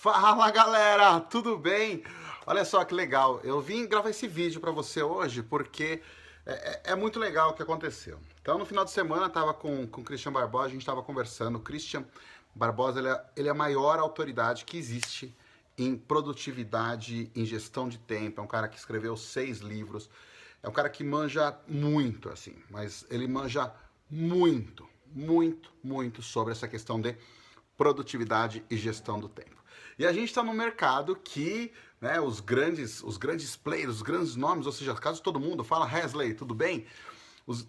Fala galera, tudo bem? Olha só que legal, eu vim gravar esse vídeo para você hoje porque é muito legal o que aconteceu. Então no final de semana eu estava com o Christian Barbosa, a gente estava conversando. O Christian Barbosa ele é a maior autoridade que existe em produtividade, em gestão de tempo. É um cara que escreveu 6 livros, é um cara que manja muito, assim, mas ele manja muito sobre essa questão de produtividade e gestão do tempo. E a gente está num mercado que, né, os grandes players, os grandes nomes, ou seja, caso todo mundo fala, Hesley, tudo bem?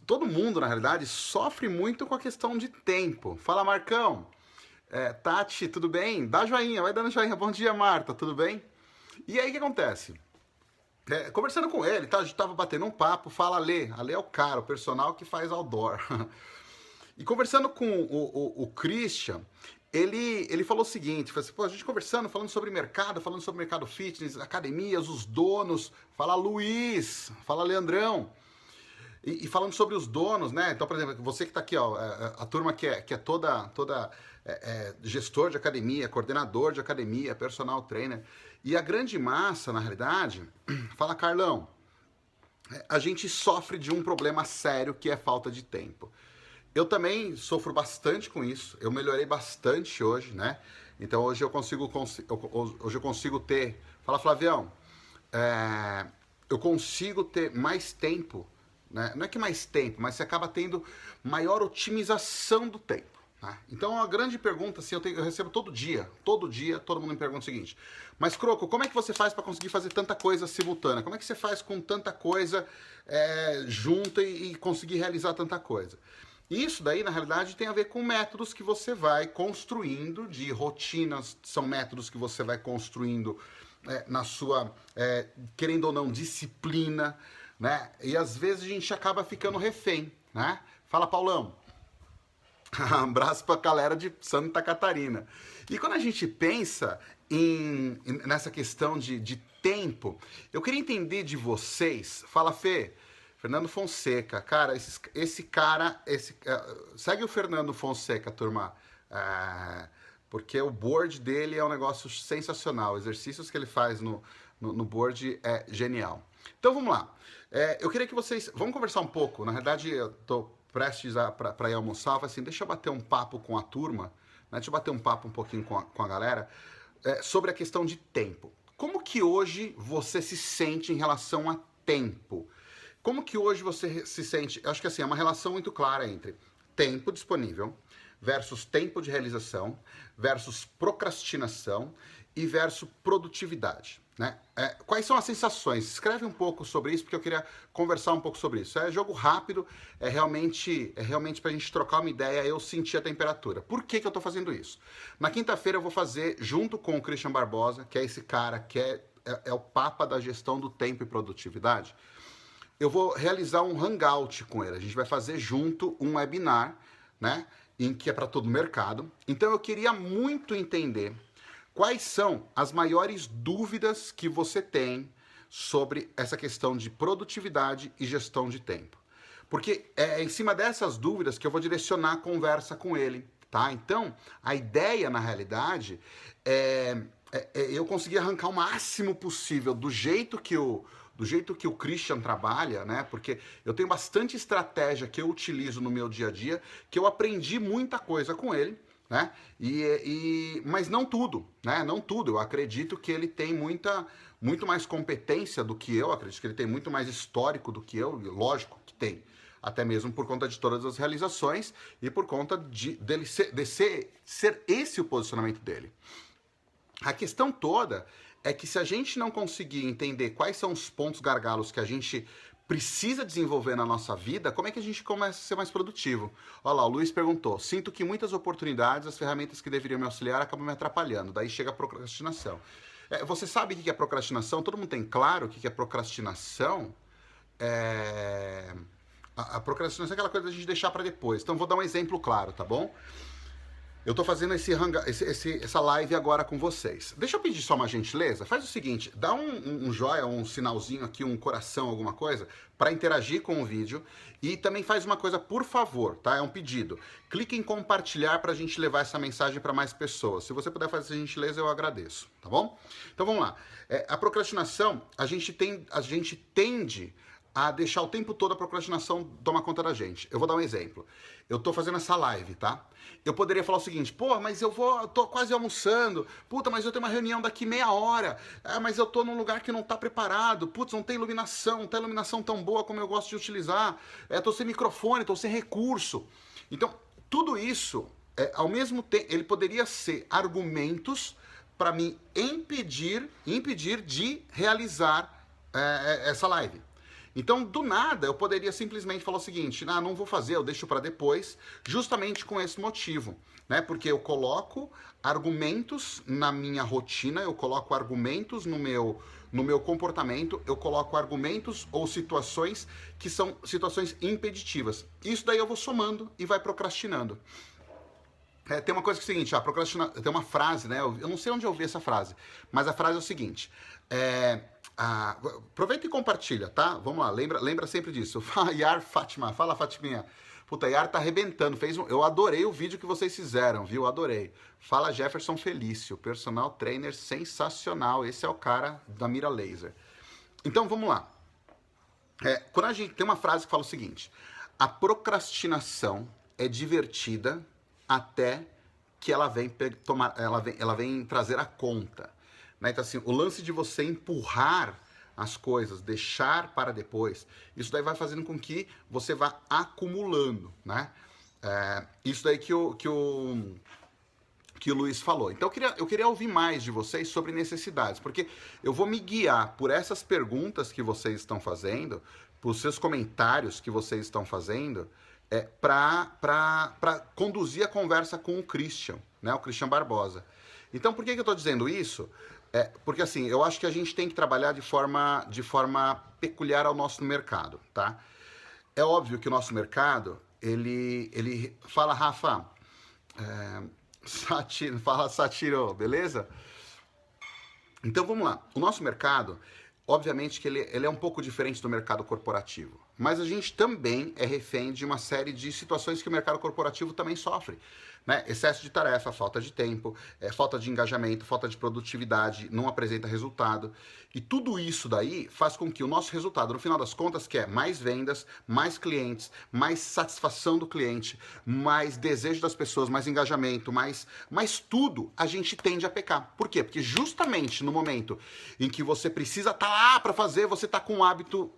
Todo mundo, na realidade, sofre muito com a questão de tempo. Fala, Marcão. Tati, tudo bem? Dá joinha, vai dando joinha. Bom dia, Marta, tudo bem? E aí, o que acontece? Conversando com ele, tá, a gente tava batendo um papo, fala Ale. Ale é o cara, o personal que faz outdoor. E conversando com o Christian, ele falou o seguinte, falou assim, pô, a gente conversando, falando sobre mercado fitness, academias, os donos, fala Luiz, fala Leandrão, e falando sobre os donos, né? Então, por exemplo, você que está aqui, ó, a turma que é toda gestor de academia, coordenador de academia, personal trainer, e a grande massa, na realidade, fala Carlão, a gente sofre de um problema sério que é falta de tempo. Eu também sofro bastante com isso, eu melhorei bastante hoje, né? Então hoje eu consigo ter... Fala, Flavião, eu consigo ter mais tempo, né? Não é que mais tempo, mas você acaba tendo maior otimização do tempo. Né? Então a grande pergunta, assim, eu recebo todo dia, todo mundo me pergunta o seguinte, mas Croco, como é que você faz para conseguir fazer tanta coisa simultânea? Como é que você faz com tanta coisa junta e conseguir realizar tanta coisa? Isso daí, na realidade, tem a ver com métodos que você vai construindo, de rotinas, são métodos que você vai construindo na sua, querendo ou não, disciplina, né? E às vezes a gente acaba ficando refém, né? Fala, Paulão. Um abraço pra galera de Santa Catarina. E quando a gente pensa nessa questão de tempo, eu queria entender de vocês, fala, Fê, Fernando Fonseca, cara, esse cara, segue o Fernando Fonseca, turma, porque o board dele é um negócio sensacional, exercícios que ele faz no board é genial. Então vamos lá, eu queria que vocês, vamos conversar um pouco, na verdade eu tô prestes para ir almoçar, assim, deixa eu bater um papo com a turma, né, deixa eu bater um papo um pouquinho com a galera, sobre a questão de tempo. Como que hoje você se sente em relação a tempo? Como que hoje você se sente? Acho que assim, é uma relação muito clara entre tempo disponível versus tempo de realização versus procrastinação e versus produtividade. Né? Quais são as sensações? Escreve um pouco sobre isso, porque eu queria conversar um pouco sobre isso. É jogo rápido, é realmente para a gente trocar uma ideia, eu sentir a temperatura. Por que eu estou fazendo isso? Na quinta-feira eu vou fazer, junto com o Christian Barbosa, que é esse cara que é o papa da gestão do tempo e produtividade, eu vou realizar um hangout com ele. A gente vai fazer junto um webinar, né? Em que é para todo o mercado. Então eu queria muito entender quais são as maiores dúvidas que você tem sobre essa questão de produtividade e gestão de tempo. Porque é em cima dessas dúvidas que eu vou direcionar a conversa com ele, tá? Então, a ideia, na realidade, é eu conseguir arrancar o máximo possível do jeito que o Christian trabalha, né? Porque eu tenho bastante estratégia que eu utilizo no meu dia a dia, que eu aprendi muita coisa com ele, né? Mas não tudo, né? Não tudo. Eu acredito que ele tem muito mais competência do que eu, acredito que ele tem muito mais histórico do que eu, lógico que tem. Até mesmo por conta de todas as realizações e por conta dele ser esse o posicionamento dele. A questão toda é que se a gente não conseguir entender quais são os pontos gargalos que a gente precisa desenvolver na nossa vida, como é que a gente começa a ser mais produtivo? Olha lá, o Luiz perguntou, sinto que muitas oportunidades, as ferramentas que deveriam me auxiliar acabam me atrapalhando, daí chega a procrastinação. Você sabe o que é procrastinação? Todo mundo tem claro o que é procrastinação? A procrastinação é aquela coisa da gente deixar para depois. Então vou dar um exemplo claro, tá bom? Eu tô fazendo essa live agora com vocês. Deixa eu pedir só uma gentileza. Faz o seguinte, dá um joia, um sinalzinho aqui, um coração, alguma coisa, para interagir com o vídeo. E também faz uma coisa, por favor, tá? É um pedido. Clique em compartilhar para a gente levar essa mensagem para mais pessoas. Se você puder fazer essa gentileza, eu agradeço, tá bom? Então vamos lá. A procrastinação, a gente tende a deixar o tempo todo a procrastinação tomar conta da gente. Eu vou dar um exemplo. Eu tô fazendo essa live, tá? Eu poderia falar o seguinte, pô, mas eu tô quase almoçando, puta, mas eu tenho uma reunião daqui meia hora, mas eu tô num lugar que não tá preparado, putz, não tem iluminação, não tem iluminação tão boa como eu gosto de utilizar, tô sem microfone, tô sem recurso. Então, tudo isso, ao mesmo tempo, ele poderia ser argumentos para me impedir de realizar essa live. Então, do nada, eu poderia simplesmente falar o seguinte, não vou fazer, eu deixo para depois, justamente com esse motivo, né? Porque eu coloco argumentos na minha rotina, eu coloco argumentos no meu comportamento, eu coloco argumentos ou situações que são situações impeditivas. Isso daí eu vou somando e vai procrastinando. Tem uma coisa que é o seguinte, tem uma frase, né? Eu não sei onde eu ouvi essa frase, mas a frase é o seguinte, aproveita e compartilha, tá? Vamos lá, lembra sempre disso. Yar Fátima, fala Fatiminha. Puta, Yar tá arrebentando, eu adorei o vídeo que vocês fizeram, viu? Adorei. Fala Jefferson Felício, personal trainer sensacional, esse é o cara da mira laser. Então, vamos lá. Quando a gente tem uma frase que fala o seguinte, a procrastinação é divertida até que ela vem trazer a conta. Né? Então, assim, o lance de você empurrar as coisas, deixar para depois, isso daí vai fazendo com que você vá acumulando, né? Isso daí que o Luiz falou. Então, eu queria ouvir mais de vocês sobre necessidades, porque eu vou me guiar por essas perguntas que vocês estão fazendo, por seus comentários que vocês estão fazendo, para conduzir a conversa com o Christian, né? O Christian Barbosa. Então, por que eu estou dizendo isso? Porque assim, eu acho que a gente tem que trabalhar de forma peculiar ao nosso mercado, tá? É óbvio que o nosso mercado, ele fala, Rafa, fala Satiro, beleza? Então vamos lá, o nosso mercado, obviamente que ele é um pouco diferente do mercado corporativo, mas a gente também é refém de uma série de situações que o mercado corporativo também sofre. Né? Excesso de tarefa, falta de tempo, falta de engajamento, falta de produtividade, não apresenta resultado. E tudo isso daí faz com que o nosso resultado, no final das contas, que é mais vendas, mais clientes, mais satisfação do cliente, mais desejo das pessoas, mais engajamento, mais tudo, a gente tende a pecar. Por quê? Porque justamente no momento em que você precisa estar lá para fazer, você está com o hábito...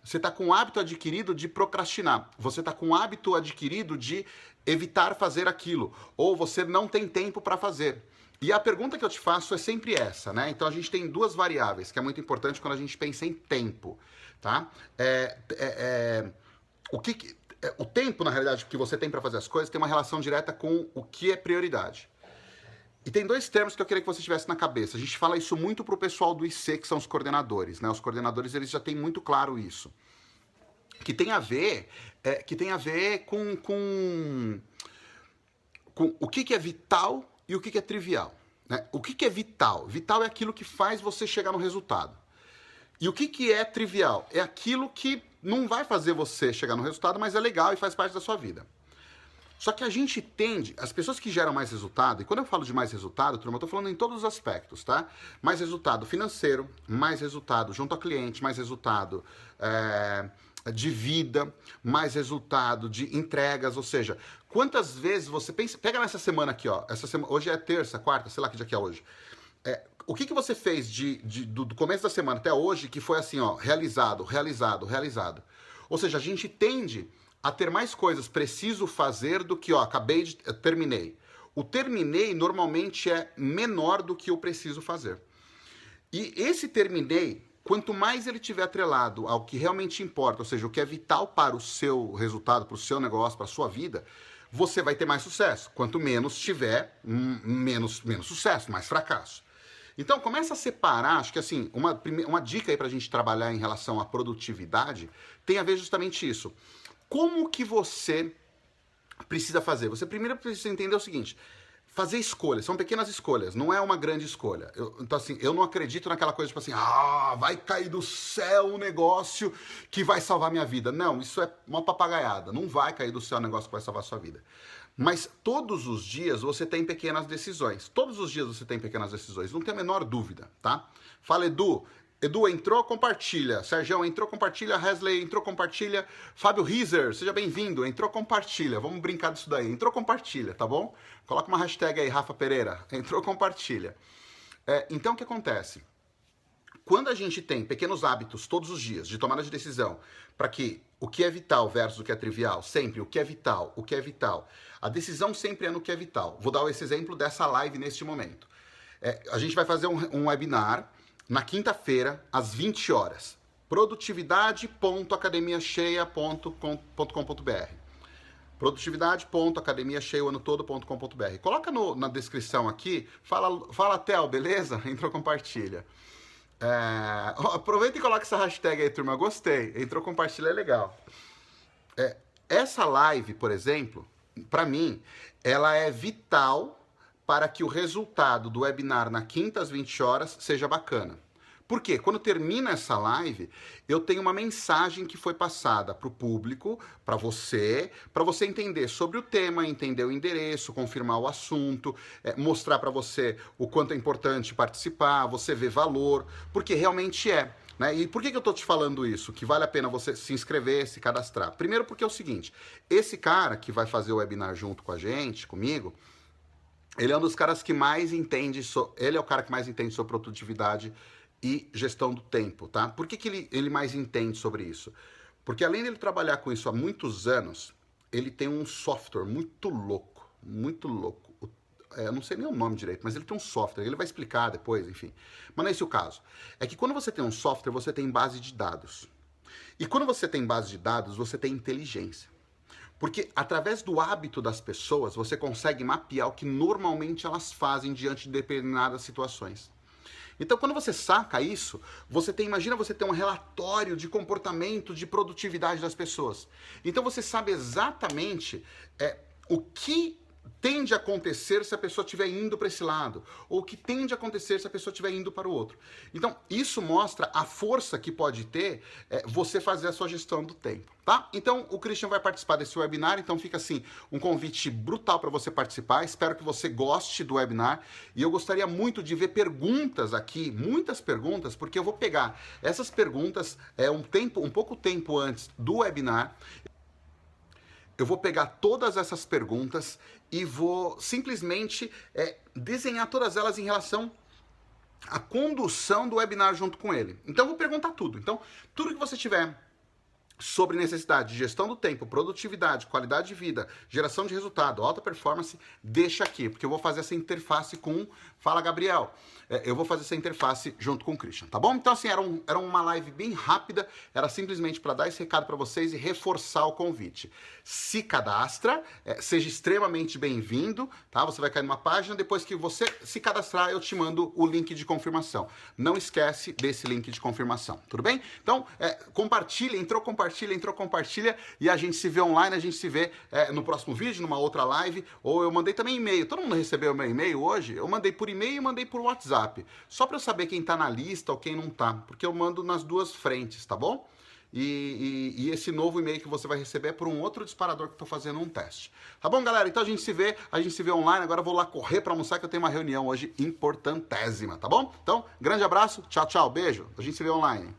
Você está com o hábito adquirido de procrastinar. Você está com o hábito adquirido de evitar fazer aquilo. Ou você não tem tempo para fazer. E a pergunta que eu te faço é sempre essa, né? Então a gente tem duas variáveis, que é muito importante quando a gente pensa em tempo, tá? O tempo, na realidade, que você tem para fazer as coisas tem uma relação direta com o que é prioridade. E tem dois termos que eu queria que você tivesse na cabeça. A gente fala isso muito pro pessoal do IC, que são os coordenadores, né? Os coordenadores, eles já têm muito claro isso. Que tem a ver com o que é vital e o que é trivial. Né? O que é vital? Vital é aquilo que faz você chegar no resultado. E o que é trivial? É aquilo que não vai fazer você chegar no resultado, mas é legal e faz parte da sua vida. Só que a gente tende, as pessoas que geram mais resultado, e quando eu falo de mais resultado, turma, eu tô falando em todos os aspectos, tá? Mais resultado financeiro, mais resultado junto ao cliente, mais resultado de vida, mais resultado de entregas, ou seja, quantas vezes você pensa, pega nessa semana aqui, ó, hoje é terça, quarta, sei lá que dia que é hoje. O que você fez do começo da semana até hoje que foi assim, ó, realizado. Ou seja, a gente tende a ter mais coisas preciso fazer do que, ó, terminei. O terminei normalmente é menor do que eu preciso fazer. E esse terminei, quanto mais ele tiver atrelado ao que realmente importa, ou seja, o que é vital para o seu resultado, para o seu negócio, para a sua vida, você vai ter mais sucesso. Quanto menos tiver, menos sucesso, mais fracasso. Então, começa a separar, acho que assim, uma dica aí para a gente trabalhar em relação à produtividade tem a ver justamente isso. Como que você precisa fazer? Você primeiro precisa entender o seguinte: fazer escolhas, são pequenas escolhas, não é uma grande escolha. Então, assim, eu não acredito naquela coisa tipo assim, vai cair do céu um negócio que vai salvar minha vida. Não, isso é uma papagaiada. Não vai cair do céu um negócio que vai salvar a sua vida. Mas todos os dias você tem pequenas decisões. Todos os dias você tem pequenas decisões, não tem a menor dúvida, tá? Fala, Edu. Edu entrou, compartilha. Sérgio entrou, compartilha. Hesley entrou, compartilha. Fábio Rizer, seja bem-vindo. Entrou, compartilha. Vamos brincar disso daí. Entrou, compartilha, tá bom? Coloca uma hashtag aí, Rafa Pereira. Entrou, compartilha. Então, o que acontece? Quando a gente tem pequenos hábitos todos os dias de tomada de decisão para que o que é vital versus o que é trivial, sempre o que é vital, o que é vital. A decisão sempre é no que é vital. Vou dar esse exemplo dessa live neste momento. A gente vai fazer um webinar na quinta-feira, às 20 horas. Produtividade.academiacheia.com.br produtividade.academiacheia.todo.com.br. Coloca na descrição aqui, fala Theo, beleza? Entrou, compartilha. Aproveita e coloca essa hashtag aí, turma, gostei. Entrou, compartilha, é legal. Essa live, por exemplo, para mim, ela é vital para que o resultado do webinar na quinta às 20 horas seja bacana. Por quê? Quando termina essa live, eu tenho uma mensagem que foi passada para o público, para você entender sobre o tema, entender o endereço, confirmar o assunto, mostrar para você o quanto é importante participar, você ver valor, porque realmente é. Né? E por que eu estou te falando isso? Que vale a pena você se inscrever, se cadastrar. Primeiro porque é o seguinte, esse cara que vai fazer o webinar junto com a gente, comigo, ele é um dos caras que mais entende, ele é o cara que mais entende sobre produtividade e gestão do tempo, tá? Por que ele mais entende sobre isso? Porque além dele trabalhar com isso há muitos anos, ele tem um software muito louco, muito louco. Eu não sei nem o nome direito, mas ele tem um software, ele vai explicar depois, enfim. Mas não é esse o caso. É que quando você tem um software, você tem base de dados. E quando você tem base de dados, você tem inteligência. Porque através do hábito das pessoas, você consegue mapear o que normalmente elas fazem diante de determinadas situações. Então, quando você saca isso, imagina você ter um relatório de comportamento, de produtividade das pessoas. Então, você sabe exatamente o que tende a acontecer se a pessoa estiver indo para esse lado, ou o que tende a acontecer se a pessoa estiver indo para o outro. Então, isso mostra a força que pode ter você fazer a sua gestão do tempo, tá? Então, o Christian vai participar desse webinar, então fica assim, um convite brutal para você participar, espero que você goste do webinar, e eu gostaria muito de ver perguntas aqui, muitas perguntas, porque eu vou pegar essas perguntas um pouco tempo antes do webinar. Eu vou pegar todas essas perguntas e vou simplesmente desenhar todas elas em relação à condução do webinar junto com ele. Então, eu vou perguntar tudo. Então, tudo que você tiver sobre necessidade de gestão do tempo, produtividade, qualidade de vida, geração de resultado, alta performance, deixa aqui, porque eu vou fazer essa interface com... Fala, Gabriel. Eu vou fazer essa interface junto com o Christian, tá bom? Então, assim, era uma live bem rápida, era simplesmente para dar esse recado para vocês e reforçar o convite. Se cadastra, seja extremamente bem-vindo, tá? Você vai cair numa página, depois que você se cadastrar, eu te mando o link de confirmação. Não esquece desse link de confirmação, tudo bem? Então, compartilha, entrou, compartilha, e a gente se vê online, a gente se vê no próximo vídeo, numa outra live, ou eu mandei também e-mail. Todo mundo recebeu o meu e-mail hoje? Eu mandei por e-mail e mandei por WhatsApp. Só para eu saber quem tá na lista ou quem não tá, porque eu mando nas duas frentes, tá bom? E esse novo e-mail que você vai receber é por um outro disparador que eu tô fazendo um teste. Tá bom, galera? Então a gente se vê online. Agora eu vou lá correr para almoçar que eu tenho uma reunião hoje importantésima, tá bom? Então, grande abraço, tchau, tchau, beijo. A gente se vê online.